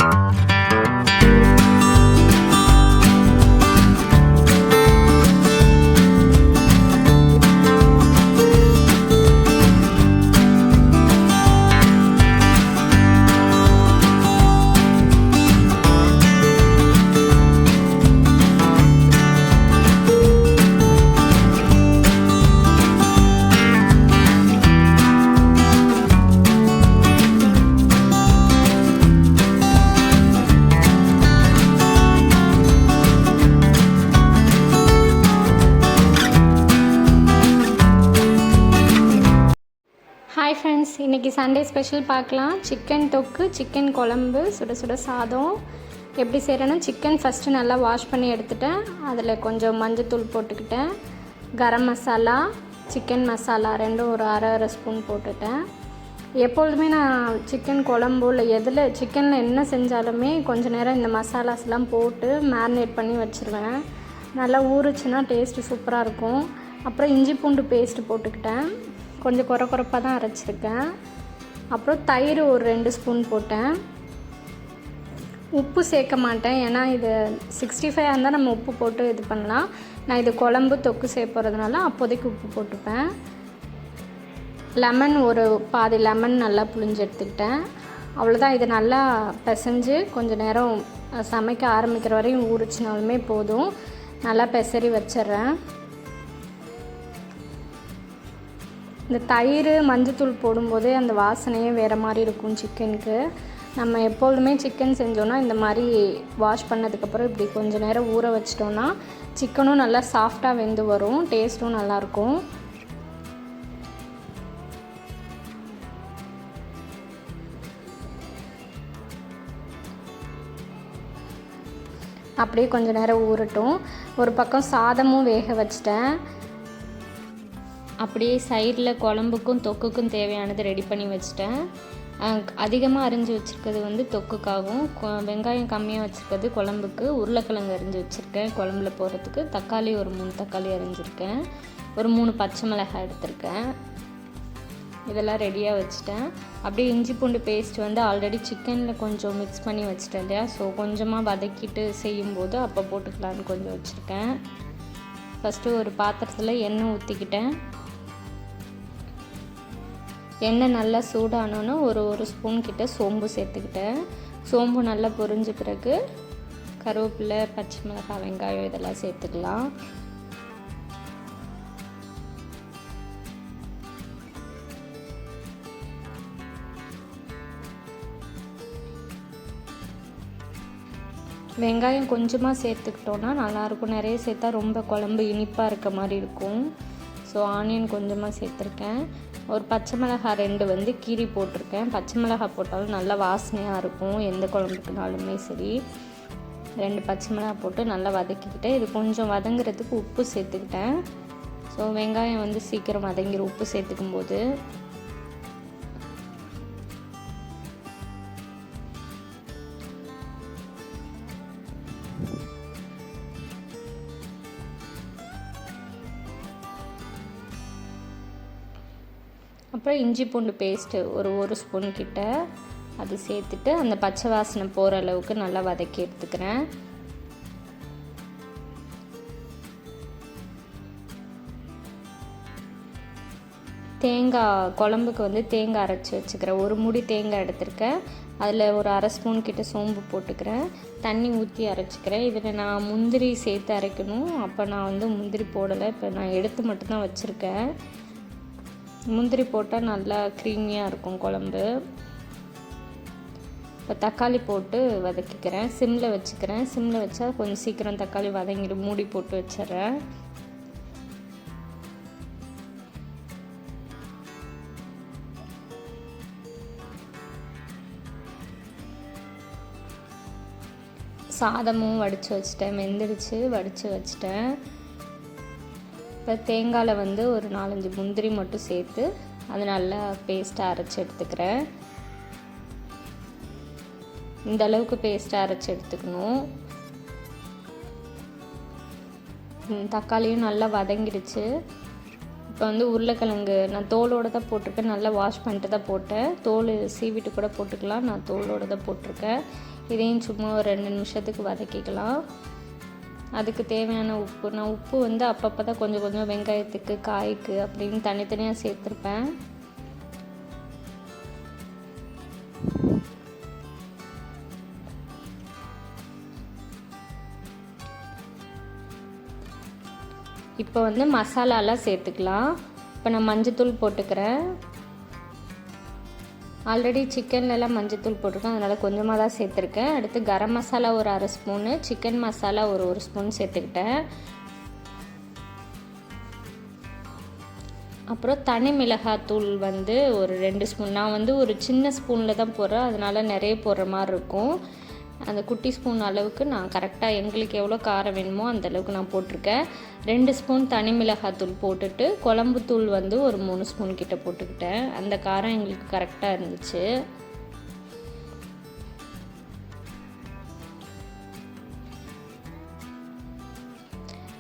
Hi friends, இன்றைக்கி Sunday special பார்க்கலாம். Chicken தொக்கு, சிக்கன் குழம்பு, சுட சுட சாதம். எப்படி செய்கிறேன்னா, சிக்கன் ஃபஸ்ட்டு நல்லா வாஷ் பண்ணி எடுத்துட்டேன். அதில் கொஞ்சம் மஞ்சத்தூள் போட்டுக்கிட்டேன். கரம் மசாலா, சிக்கன் மசாலா ரெண்டும் ஒரு அரை ஸ்பூன் போட்டுட்டேன். எப்பொழுதுமே நான் சிக்கன் குழம்பு இல்லை எதில் சிக்கனில் என்ன செஞ்சாலுமே கொஞ்சம் நேரம் இந்த மசாலாஸ்லாம் போட்டு மேரினேட் பண்ணி வச்சுருவேன். நல்லா ஊறுச்சுன்னா டேஸ்ட்டு சூப்பராக இருக்கும். அப்புறம் இஞ்சி பூண்டு பேஸ்ட்டு போட்டுக்கிட்டேன். கொஞ்சம் குறப்பாக தான் அரைச்சிருக்கேன். அப்புறம் தயிர் ஒரு 2 ஸ்பூன் போட்டேன். உப்பு சேர்க்க மாட்டேன், ஏன்னா இது 65 இருந்தால் நம்ம உப்பு போட்டு இது பண்ணலாம். நான் இது குழம்பு தொக்கு சேர்ப்பறதுனால அப்போதைக்கு உப்பு போட்டுப்பேன். லெமன் ஒரு பாதி லெமன் நல்லா புழிஞ்சு எடுத்துக்கிட்டேன். அவ்வளோதான். இது நல்லா பிசைஞ்சு கொஞ்சம் நேரம் சமைக்க ஆரம்பிக்கிற வரையும் ஊறிச்சினாலுமே போதும். நல்லா பெசரி வச்சிட்றேன். இந்த தயிர் மஞ்சத்தூள் போடும்போதே அந்த வாசனையே வேறு மாதிரி இருக்கும் சிக்கனுக்கு. நம்ம எப்பொழுதுமே சிக்கன் செஞ்சோன்னா இந்த மாதிரி வாஷ் பண்ணதுக்கப்புறம் இப்படி கொஞ்சம் நேரம் ஊற வச்சிட்டோன்னா சிக்கனும் நல்லா சாஃப்டாக வெந்து வரும், டேஸ்ட்டும் நல்லாயிருக்கும். அப்படியே கொஞ்சம் நேரம் ஊறட்டும். ஒரு பக்கம் சாதமும் வேக வச்சிட்டேன். அப்படியே சைடில் குழம்புக்கும் தொக்குக்கும் தேவையானது ரெடி பண்ணி வச்சிட்டேன். அதிகமாக அரிஞ்சு வச்சுருக்கிறது வந்து தொக்குக்காகவும், வெங்காயம் கம்மியாக வச்சுருக்கிறது குழம்புக்கு. உருளைக்கிழங்கு அரிஞ்சு வச்சுருக்கேன் குழம்புல போடுறதுக்கு. தக்காளி ஒரு 3 தக்காளி அரிஞ்சிருக்கேன். ஒரு 3 பச்சை மிளகாய் எடுத்திருக்கேன். இதெல்லாம் ரெடியாக வச்சுட்டேன். அப்படியே இஞ்சி பூண்டு பேஸ்ட் வந்து ஆல்ரெடி சிக்கனில் கொஞ்சம் மிக்ஸ் பண்ணி வச்சுட்டேன் இல்லையா, ஸோ கொஞ்சமாக வதக்கிட்டு செய்யும்போது அப்போ போட்டுக்கலான்னு கொஞ்சம் வச்சுருக்கேன். ஃபஸ்ட்டு ஒரு பாத்திரத்தில் எண்ணெய் ஊற்றிக்கிட்டேன். எண்ணெய் நல்லா சூடானோன்னு ஒரு ஸ்பூன் கிட்ட சோம்பு சேர்த்துக்கிட்டேன். சோம்பு நல்லா பொரிஞ்ச பிறகு கருவேப்பிலை, பச்சை மிளகாய், வெங்காயம் இதெல்லாம் சேர்த்துக்கலாம். வெங்காயம் கொஞ்சமாக சேர்த்துக்கிட்டோன்னா நல்லாயிருக்கும். நிறைய சேர்த்தா ரொம்ப குழம்பு இனிப்பாக இருக்க மாதிரி இருக்கும். ஸோ ஆனியன் கொஞ்சமாக சேர்த்துருக்கேன். ஒரு பச்சை மிளகாய் 2 வந்து கீரி போட்டிருக்கேன். பச்சை மிளகாய் போட்டாலும் நல்லா வாசனையாக இருக்கும், எந்த குழம்புக்குனாலுமே சரி. 2 பச்சை மிளகாய் போட்டு நல்லா வதக்கிக்கிட்டேன். இது கொஞ்சம் வதங்குறதுக்கு உப்பு சேர்த்துக்கிட்டேன். ஸோ வெங்காயம் வந்து சீக்கிரம் வதங்கிடும் உப்பு சேர்த்துக்கும் போது. அப்புறம் இஞ்சி பூண்டு பேஸ்ட்டு ஒரு ஸ்பூன் கிட்ட அது சேர்த்துட்டு அந்த பச்சை வாசனை போகிற அளவுக்கு நல்லா வதக்கி எடுத்துக்கிறேன். தேங்காய் குழம்புக்கு வந்து தேங்காய் அரைச்சி வச்சுக்கிறேன். ஒரு மூடி தேங்காய் எடுத்துருக்கேன். அதில் ஒரு அரை ஸ்பூன் கிட்ட சோம்பு போட்டுக்கிறேன். தண்ணி ஊற்றி அரைச்சிக்கிறேன். இதில் நான் முந்திரி சேர்த்து அரைக்கணும். அப்போ நான் வந்து முந்திரி போடலை. இப்போ நான் எடுத்து மட்டும்தான் வச்சுருக்கேன். முந்திரி போட்டால் நல்லா க்ரீமியாக இருக்கும் குழம்பு. இப்போ தக்காளி போட்டு வதக்கிக்கிறேன். சிம்மில் வச்சுக்கிறேன். சிம்மில் வச்சா கொஞ்சம் சீக்கிரம் தக்காளி வதங்கிடும். மூடி போட்டு வச்சிட்றேன். சாதமும் வடித்து வச்சிட்டேன். வெந்துடுச்சு, வடித்து வச்சிட்டேன். இப்போ தேங்காயில் வந்து ஒரு 4-5 முந்திரி மட்டும் சேர்த்து அது நல்லா பேஸ்ட்டாக அரைச்சி எடுத்துக்கிறேன். இந்த அளவுக்கு பேஸ்ட்டாக அரைச்சி எடுத்துக்கணும். தக்காளியும் நல்லா வதங்கிடுச்சு. இப்போ வந்து உருளைக்கிழங்கு நான் தோலோடு தான் போட்டிருக்கேன், நல்லா வாஷ் பண்ணிட்டு தான் போட்டேன். தோல் சீவிட்டு கூட போட்டுக்கலாம், நான் தோலோடு தான் போட்டிருக்கேன். இதையும் சும்மா ஒரு 2 நிமிஷத்துக்கு வதக்கிக்கலாம். அதுக்கு தேவையான உப்பு, நான் உப்பு வந்து அப்பப்போ தான் கொஞ்சம் கொஞ்சம் வெங்காயத்துக்கு காய்க்கு அப்படின்னு தனித்தனியாக சேர்த்துருப்பேன். இப்போ வந்து மசாலாலாம் சேர்த்துக்கலாம். இப்போ நான் மஞ்சத்தூள் போட்டுக்கிறேன். ஆல்ரெடி சிக்கன்லலாம் மஞ்சத்தூள் போட்டிருக்கேன், அதனால் கொஞ்சமாக தான் சேர்த்துருக்கேன். அடுத்து கரம் மசாலா ஒரு 1/2 ஸ்பூனு, சிக்கன் மசாலா ஒரு 1 ஸ்பூன் சேர்த்துக்கிட்டேன். அப்புறம் தனி மிளகாத்தூள் வந்து ஒரு 2 ஸ்பூன். நான் வந்து ஒரு சின்ன ஸ்பூனில் தான் போடுறேன், அதனால் நிறைய போடுற மாதிரி இருக்கும். அந்த குட்டி ஸ்பூன் அளவுக்கு நான் கரெக்டாக எங்களுக்கு எவ்வளோ காரம் வேணுமோ அந்தளவுக்கு நான் போட்டிருக்கேன். 2 ஸ்பூன் தனி மிளகாத்தூள் போட்டுட்டு குழம்புத்தூள் வந்து ஒரு 3 ஸ்பூன் கிட்ட போட்டுக்கிட்டேன். அந்த காரம் எங்களுக்கு கரெக்டாக இருந்துச்சு.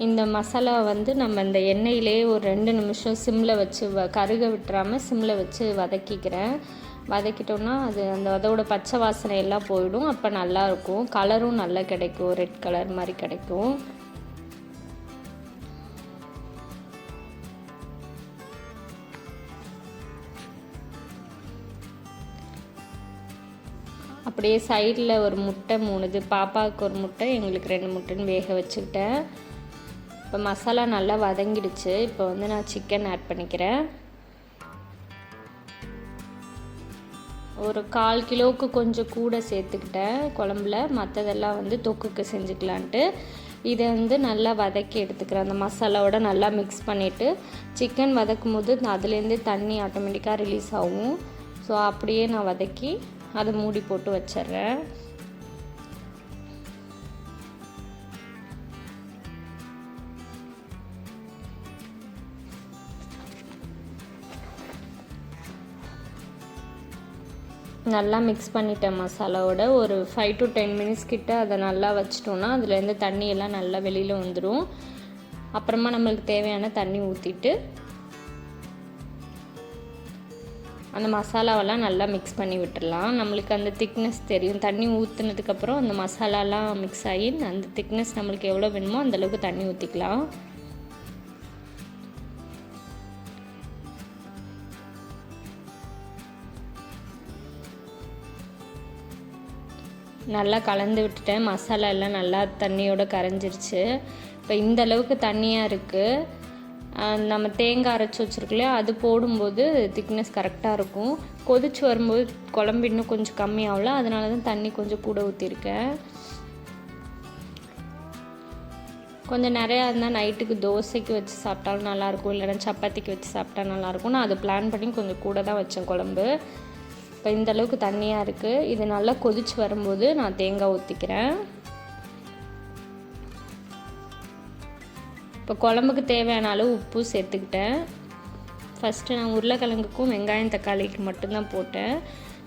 இந்த மசாலா வந்து நம்ம இந்த எண்ணெயிலே ஒரு 2 நிமிஷம் சிம்மில் வச்சு கருக விட்டுறாமல் சிம்மில் வச்சு வதக்கிக்கிறேன். வதக்கிட்டோன்னா அதோட பச்சை வாசனை எல்லாம் போயிடும். அப்போ நல்லாயிருக்கும், கலரும் நல்லா கிடைக்கும், ரெட் கலர் மாதிரி கிடைக்கும். அப்படியே சைடில் ஒரு முட்டை 3, பாப்பாவுக்கு ஒரு முட்டை, எங்களுக்கு 2 முட்டைன்னு வேக வச்சுக்கிட்டேன். இப்போ மசாலா நல்லா வதங்கிடுச்சு. இப்போ வந்து நான் சிக்கன் ஆட் பண்ணிக்கிறேன். ஒரு 1/4 கிலோவுக்கு கொஞ்சம் கூட சேர்த்துக்கிட்டேன் குழம்புல, மற்றதெல்லாம் வந்து தொக்குக்கு செஞ்சுக்கலான்ட்டு. இதை வந்து நல்லா வதக்கி எடுத்துக்கிறேன். அந்த மசாலாவோட நல்லா மிக்ஸ் பண்ணிவிட்டு சிக்கன் வதக்கும் போது அதுலேருந்து தண்ணி ஆட்டோமேட்டிக்காக ரிலீஸ் ஆகும். ஸோ அப்படியே நான் வதக்கி அதை மூடி போட்டு வச்சிட்றேன். நல்லா மிக்ஸ் பண்ணிட்டேன் மசாலாவோட. ஒரு 5 to 10 மினிட்ஸ் கிட்ட அதை நல்லா வச்சிட்டோன்னா அதுலேருந்து தண்ணியெல்லாம் நல்லா வெளியில் வந்துடும். அப்புறமா நம்மளுக்கு தேவையான தண்ணி ஊற்றிட்டு அந்த மசாலாவெல்லாம் நல்லா மிக்ஸ் பண்ணி விட்டுடலாம். நம்மளுக்கு அந்த திக்னஸ் தெரியும். தண்ணி ஊற்றுனதுக்கப்புறம் அந்த மசாலாலாம் மிக்ஸ் ஆகி அந்த திக்னஸ் நம்மளுக்கு எவ்வளோ வேணுமோ அந்தளவுக்கு தண்ணி ஊற்றிக்கலாம். நல்லா கலந்து விட்டுட்டேன். மசாலா எல்லாம் நல்லா தண்ணியோடு கரைஞ்சிருச்சு. இப்போ இந்த அளவுக்கு தண்ணியாக இருக்குது. நம்ம தேங்காய் அரைச்சி வச்சுருக்கலையா, அது போடும்போது திக்னஸ் கரெக்டாக இருக்கும். கொதிச்சு வரும்போது குழம்பு இன்னும் கொஞ்சம் கம்மியாகல, அதனால தான் தண்ணி கொஞ்சம் கூட ஊற்றிருக்கேன். கொஞ்சம் நிறையா இருந்தால் நைட்டுக்கு தோசைக்கு வச்சு சாப்பிட்டாலும் நல்லாயிருக்கும், இல்லைன்னா சப்பாத்திக்கு வச்சு சாப்பிட்டா நல்லாயிருக்கும். நான் அதை பிளான் பண்ணி கொஞ்சம் கூட தான் வச்சேன் குழம்பு. இப்போ இந்தளவுக்கு தண்ணியாக இருக்குது. இது நல்லா கொதிச்சு வரும்போது நான் தேங்காய் ஊற்றிக்கிறேன். இப்போ குழம்புக்கு தேவையான அளவு உப்பு சேர்த்துக்கிட்டேன். ஃபஸ்ட்டு நான் உருளைக்கிழங்குக்கும் வெங்காயம் தக்காளிக்கு மட்டும்தான் போட்டேன்.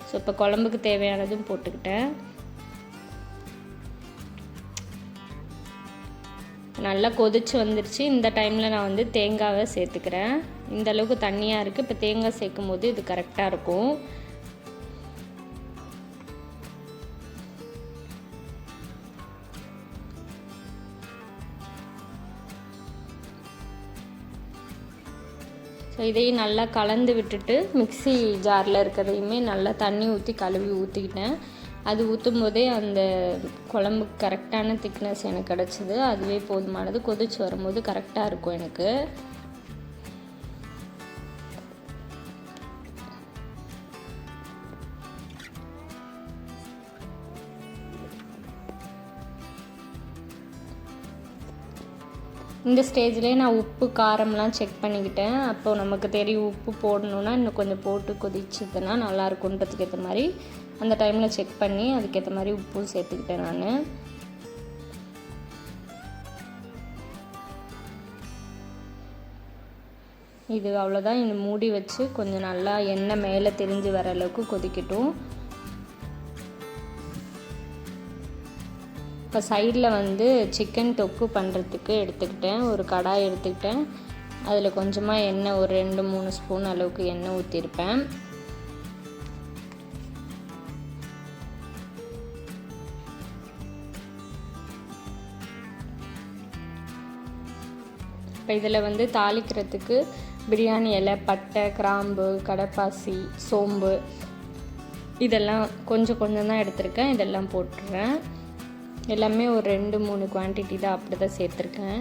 ஸோ இப்போ குழம்புக்கு தேவையானதும் போட்டுக்கிட்டேன். நல்லா கொதிச்சு வந்துருச்சு. இந்த டைமில் நான் வந்து தேங்காவை சேர்த்துக்கிறேன். இந்தளவுக்கு தண்ணியாக இருக்குது. இப்போ தேங்காய் சேர்க்கும் போது இது கரெக்டாக இருக்கும். ஸோ இதையும் நல்லா கலந்து விட்டுட்டு மிக்ஸி ஜாரில் இருக்கிறதையுமே நல்லா தண்ணி ஊற்றி கழுவி ஊற்றிக்கிட்டேன். அது ஊற்றும் போதே அந்த குழம்புக்கு கரெக்டான திக்னஸ் எனக்கு கிடச்சிது. அதுவே போதுமானது. கொதிச்சு வரும்போது கரெக்டாக இருக்கும் எனக்கு. இந்த ஸ்டேஜ்லேயே நான் உப்பு காரம்லாம் செக் பண்ணிக்கிட்டேன். அப்போது நமக்கு தெரியும் உப்பு போடணுன்னா இன்னும் கொஞ்சம் போட்டு கொதிச்சுதுன்னா நல்லாயிருக்குன்றதுக்கு ஏற்ற மாதிரி அந்த டைமில் செக் பண்ணி அதுக்கேற்ற மாதிரி உப்பும் சேர்த்துக்கிட்டேன் நான். இது அவ்வளோதான். இந்த மூடி வச்சு கொஞ்சம் நல்லா எண்ணெய் மேலே தெரிஞ்சு வர அளவுக்கு கொதிக்கட்டும். இப்போ சைடில் வந்து சிக்கன் தொக்கு பண்ணுறதுக்கு எடுத்துக்கிட்டேன். ஒரு கடாய் எடுத்துக்கிட்டேன். அதில் கொஞ்சமாக எண்ணெய் ஒரு 2-3 ஸ்பூன் அளவுக்கு எண்ணெய் ஊற்றிருப்பேன். இப்போ இதில் வந்து தாளிக்கிறதுக்கு பிரியாணி இலை, பட்டை, கிராம்பு, கடப்பாசி, சோம்பு இதெல்லாம் கொஞ்சம் தான் எடுத்திருக்கேன். இதெல்லாம் போட்டுறேன். எல்லாமே ஒரு 2-3 குவான்டிட்டி தான், அப்படி தான் சேர்த்துருக்கேன்.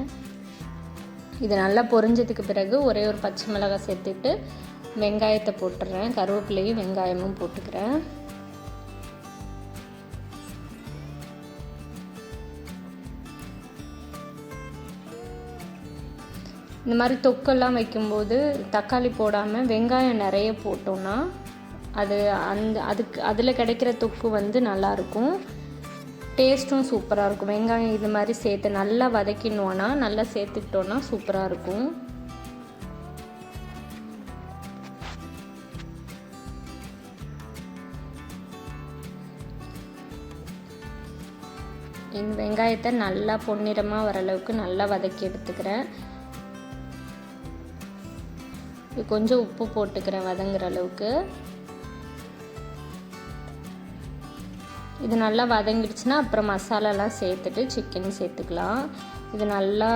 இது நல்லா பொரிஞ்சதுக்கு பிறகு ஒரே ஒரு பச்சை மிளகாய் சேர்த்துட்டு வெங்காயத்தை போட்டுடுறேன். கருவேப்பிலையும் வெங்காயமும் போட்டுக்கிறேன். இந்த மாதிரி தொக்கெல்லாம் வைக்கும்போது தக்காளி போடாமல் வெங்காயம் நிறைய போட்டோன்னா அதில் கிடைக்கிற தொக்கு வந்து நல்லாயிருக்கும், டேஸ்ட்டும் சூப்பராக இருக்கும். வெங்காயம் இது மாதிரி சேர்த்து நல்லா வதக்கினோன்னா, நல்லா சேர்த்துக்கிட்டோன்னா சூப்பராக இருக்கும். இந்த வெங்காயத்தை நல்லா பொன்னிறமாக வர அளவுக்கு நல்லா வதக்கி எடுத்துக்கிறேன். கொஞ்சம் உப்பு போட்டுக்கிறேன் வதங்குற அளவுக்கு. இது நல்லா வதங்கிடுச்சுன்னா அப்புறம் மசாலாலாம் சேர்த்துட்டு சிக்கன் சேர்த்துக்கலாம். இது நல்லா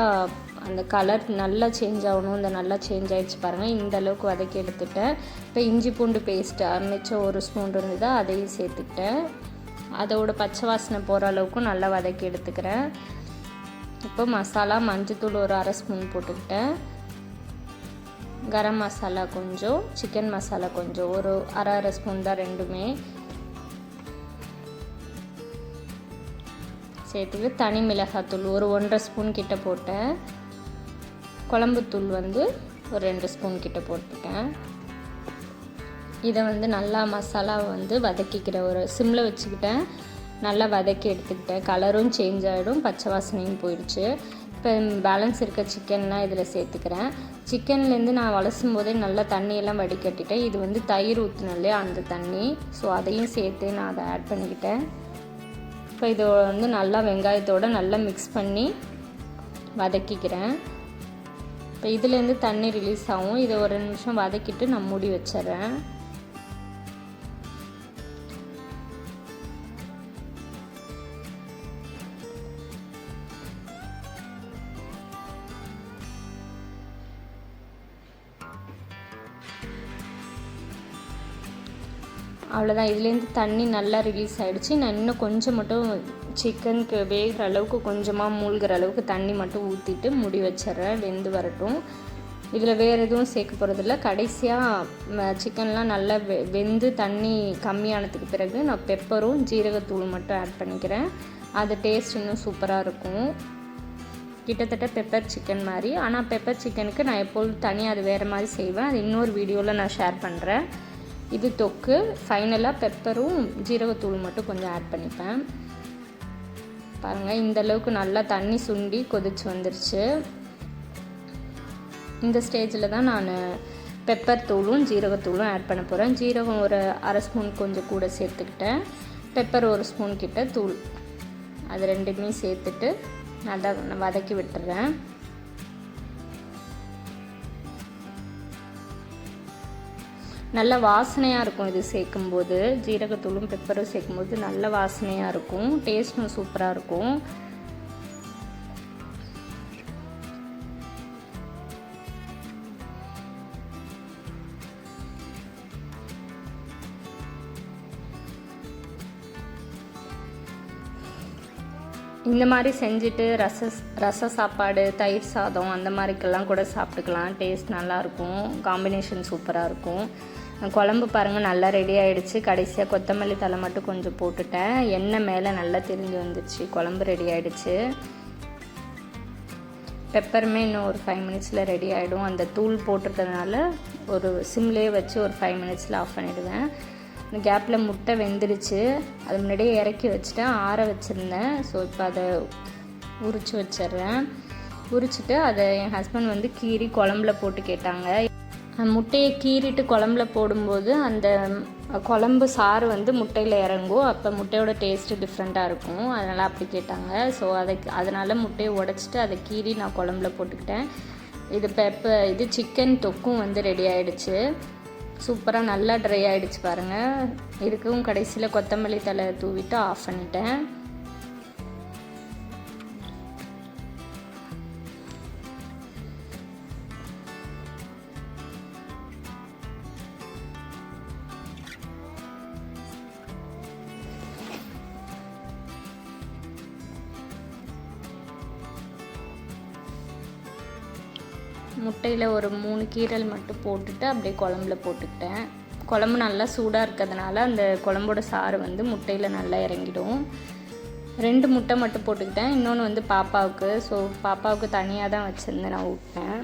அந்த கலர் நல்லா சேஞ்ச் ஆகணும். இந்த நல்லா சேஞ்ச் ஆகிடுச்சு பாருங்கள். இந்த அளவுக்கு வதக்கி எடுத்துட்டேன். இப்போ இஞ்சி பூண்டு பேஸ்ட்டு மிச்சம் 1 ஸ்பூன் இருந்தது, அதையும் சேர்த்துக்கிட்டேன். அதோட பச்சை வாசனை போகிற அளவுக்கு நல்லா வதக்கி எடுத்துக்கிறேன். இப்போ மசாலா மஞ்சத்தூள் ஒரு 1/2 ஸ்பூன் போட்டுக்கிட்டேன். கரம் மசாலா கொஞ்சம், சிக்கன் மசாலா கொஞ்சம், ஒரு 1/2 ஸ்பூன் தான் ரெண்டுமே சேர்த்துட்டு தனி மிளகாத்தூள் ஒரு 1.5 ஸ்பூன் கிட்ட போட்டேன். குழம்புத்தூள் வந்து ஒரு 2 ஸ்பூன் கிட்ட போட்டுட்டேன். இதை வந்து நல்லா மசாலாவை வந்து வதக்கிக்கிற ஒரு சிம்மில் வச்சுக்கிட்டேன். நல்லா வதக்கி எடுத்துக்கிட்டேன். கலரும் சேஞ்ச் ஆகிடும், பச்சை வாசனையும் போயிடுச்சு. இப்போ பேலன்ஸ் இருக்க சிக்கன்லாம் இதில் சேர்த்துக்கிறேன். சிக்கன்லேருந்து நான் வளசும் போதே நல்லா தண்ணியெல்லாம் வடிகட்டிட்டேன். இது வந்து தயிர் ஊற்றினேன் இல்லையா, அந்த தண்ணி. ஸோ அதையும் சேர்த்து நான் அதை ஆட் பண்ணிக்கிட்டேன். இப்போ இதை வந்து நல்லா வெங்காயத்தோடு நல்லா மிக்ஸ் பண்ணி வதக்கிக்கிறேன். இப்போ இதுலேருந்து தண்ணி ரிலீஸ் ஆகும். இதை ஒரு 2 நிமிஷம் வதக்கிட்டு நான் மூடி வச்சிட்றேன். அவ்வளோதான். இதுலேருந்து தண்ணி நல்லா ரிலீஸ் ஆகிடுச்சு. நான் இன்னும் கொஞ்சம் மட்டும் சிக்கனுக்கு வேகிற அளவுக்கு கொஞ்சமாக மூழ்கிற அளவுக்கு தண்ணி மட்டும் ஊற்றிட்டு மூடி வச்சிட்றேன், வெந்து வரட்டும். இதில் வேறு எதுவும் சேர்க்க போகிறதில்ல. கடைசியாக சிக்கன்லாம் நல்லா வெந்து தண்ணி கம்மியானதுக்கு பிறகு நான் பெப்பரும் ஜீரகத்தூள் மட்டும் ஆட் பண்ணிக்கிறேன். அது டேஸ்ட் இன்னும் சூப்பராக இருக்கும். கிட்டத்தட்ட பெப்பர் சிக்கன் மாதிரி. ஆனால் பெப்பர் சிக்கனுக்கு நான் எப்போதும் தனியாக அது வேறு மாதிரி செய்வேன். அது இன்னொரு வீடியோவில் நான் ஷேர் பண்ணுறேன். இது தொக்கு. ஃபைனலாக பெப்பரும் ஜீரகத்தூள் மட்டும் கொஞ்சம் ஆட் பண்ணிப்பேன். பாருங்கள், இந்த அளவுக்கு நல்லா தண்ணி சுண்டி கொதிச்சு வந்துருச்சு. இந்த ஸ்டேஜில் தான் நான் பெப்பர் தூளும் ஜீரகத்தூளும் ஆட் பண்ண போகிறேன். ஜீரகம் ஒரு 1/2 ஸ்பூன் கொஞ்சம் கூட சேர்த்துக்கிட்டேன். பெப்பர் 1 ஸ்பூன் கிட்ட தூள், அது ரெண்டுமே சேர்த்துட்டு நல்லா வதக்கி விட்டுறேன். நல்ல வாசனையாக இருக்கும். இது சேர்க்கும்போது ஜீரகத்தூளும் பெப்பரும் சேர்க்கும்போது நல்ல வாசனையாக இருக்கும், டேஸ்ட்டும் சூப்பராக இருக்கும். இந்த மாதிரி செஞ்சுட்டு ரச சாப்பாடு, தயிர் சாதம் அந்த மாதிரிக்கெல்லாம் கூட சாப்பிட்டுக்கலாம். டேஸ்ட் நல்லாயிருக்கும், காம்பினேஷன் சூப்பராக இருக்கும். குழம்பு பாருங்கள் நல்லா ரெடி ஆகிடுச்சு. கடைசியாக கொத்தமல்லி தழை மட்டும் கொஞ்சம் போட்டுட்டேன். எண்ணெய் மேலே நல்லா திரிஞ்சு வந்துடுச்சு. குழம்பு ரெடி ஆகிடுச்சு. பெப்பருமே இன்னும் ஒரு 5 மினிட்ஸில் ரெடி ஆகிடும். அந்த தூள் போட்டுருக்கிறதுனால ஒரு சிம்லேயே வச்சு ஒரு 5 மினிட்ஸில் ஆஃப் பண்ணிவிடுவேன். இந்த கேப்பில் முட்டை வெந்துடுச்சு. அது முன்னாடியே இறக்கி வச்சுட்டேன், ஆற வச்சுருந்தேன். ஸோ இப்போ அதை உரித்து வச்சிட்றேன். உரிச்சிட்டு அதை என் ஹஸ்பண்ட் வந்து கீறி குழம்புல போட்டு கேட்டாங்க. முட்டையை கீறிட்டு குழம்புல போடும்போது அந்த குழம்பு சாறு வந்து முட்டையில் இறங்கும். அப்போ முட்டையோட டேஸ்ட்டு டிஃப்ரெண்ட்டாக இருக்கும். அதனால் அப்படி கேட்டாங்க. ஸோ அதனால் முட்டையை உடச்சிட்டு அதை கீறி நான் குழம்புல போட்டுக்கிட்டேன். இது சிக்கன் தொக்கும் வந்து ரெடி ஆகிடுச்சு. சூப்பராக நல்லா ட்ரை ஆகிடுச்சு பாருங்கள். இதுக்கும் கடைசியில் கொத்தமல்லி தழை தூவிட்டு ஆஃப் பண்ணிட்டேன். முட்டையில் ஒரு 3 கீரல் மட்டும் போட்டுட்டு அப்படியே குழம்புல போட்டுக்கிட்டேன். குழம்பு நல்லா சூடாக இருக்கிறதுனால அந்த குழம்போட சாறு வந்து முட்டையில் நல்லா இறங்கிடும். 2 முட்டை மட்டும் போட்டுக்கிட்டேன். இன்னொன்று வந்து பாப்பாவுக்கு. ஸோ பாப்பாவுக்கு தனியாக தான் வச்சுருந்து நான் ஊட்டினேன்.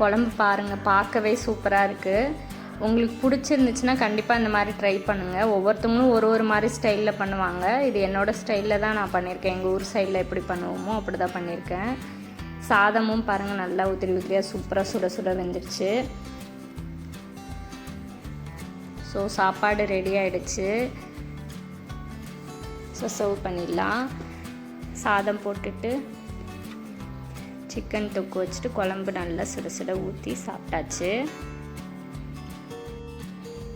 குழம்பு பாருங்கள், பார்க்கவே சூப்பராக இருக்குது. உங்களுக்கு பிடிச்சிருந்துச்சுன்னா கண்டிப்பாக இந்த மாதிரி ட்ரை பண்ணுங்கள். ஒவ்வொருத்தவங்களும் ஒரு மாதிரி ஸ்டைலில் பண்ணுவாங்க. இது என்னோடய ஸ்டைலில் தான் நான் பண்ணியிருக்கேன். எங்கள் ஊர் ஸ்டைலில் எப்படி பண்ணுவோமோ அப்படி தான் பண்ணியிருக்கேன். சாதமும் பாருங்கள் நல்லா உதிரியாக சூப்பராக சுட சுட வெந்துருச்சு. ஸோ சாப்பாடு ரெடி ஆகிடுச்சு. ஸோ சர்வ் பண்ணிடலாம். சாதம் போட்டுட்டு சிக்கன் தொக்கு வச்சுட்டு குழம்பு நல்லா சுட சுட ஊற்றி சாப்பிட்டாச்சு.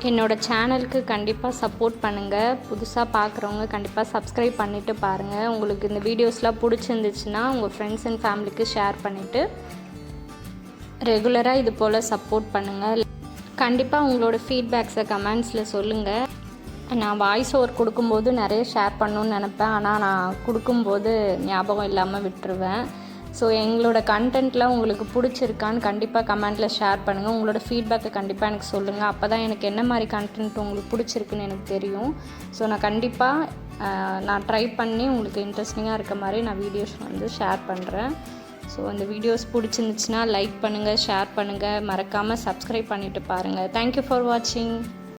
என்னோடய சேனலுக்கு கண்டிப்பாக சப்போர்ட் பண்ணுங்கள். புதுசாக பார்க்குறவங்க கண்டிப்பாக சப்ஸ்கிரைப் பண்ணிவிட்டு பாருங்கள். உங்களுக்கு இந்த வீடியோஸ்லாம் பிடிச்சிருந்துச்சுன்னா உங்கள் ஃப்ரெண்ட்ஸ் அண்ட் ஃபேமிலிக்கு ஷேர் பண்ணிவிட்டு ரெகுலராக இது போல் சப்போர்ட் பண்ணுங்கள். கண்டிப்பாக உங்களோட ஃபீட்பேக்ஸை கமெண்ட்ஸில் சொல்லுங்கள். நான் வாய்ஸ் ஓவர் கொடுக்கும்போது நிறைய ஷேர் பண்ணணுன்னு நினப்பேன். ஆனால் நான் கொடுக்கும்போது ஞாபகம் இல்லாமல் விட்டுருவேன். ஸோ எங்களோட கண்டென்ட்லாம் உங்களுக்கு பிடிச்சிருக்கான்னு கண்டிப்பாக கமெண்ட்டில் ஷேர் பண்ணுங்கள். உங்களோட ஃபீட்பேக்கை கண்டிப்பாக எனக்கு சொல்லுங்கள். அப்போ தான் எனக்கு என்ன மாதிரி கண்டென்ட் உங்களுக்கு பிடிச்சிருக்குன்னு எனக்கு தெரியும். ஸோ நான் கண்டிப்பாக நான் ட்ரை பண்ணி உங்களுக்கு இன்ட்ரெஸ்டிங்காக இருக்க மாதிரி நான் வீடியோஸ் வந்து ஷேர் பண்ணுறேன். ஸோ அந்த வீடியோஸ் பிடிச்சிருந்துச்சுன்னா லைக் பண்ணுங்கள், ஷேர் பண்ணுங்கள், மறக்காமல் சப்ஸ்கிரைப் பண்ணிவிட்டு பாருங்கள். தேங்க்யூ ஃபார் வாட்சிங்.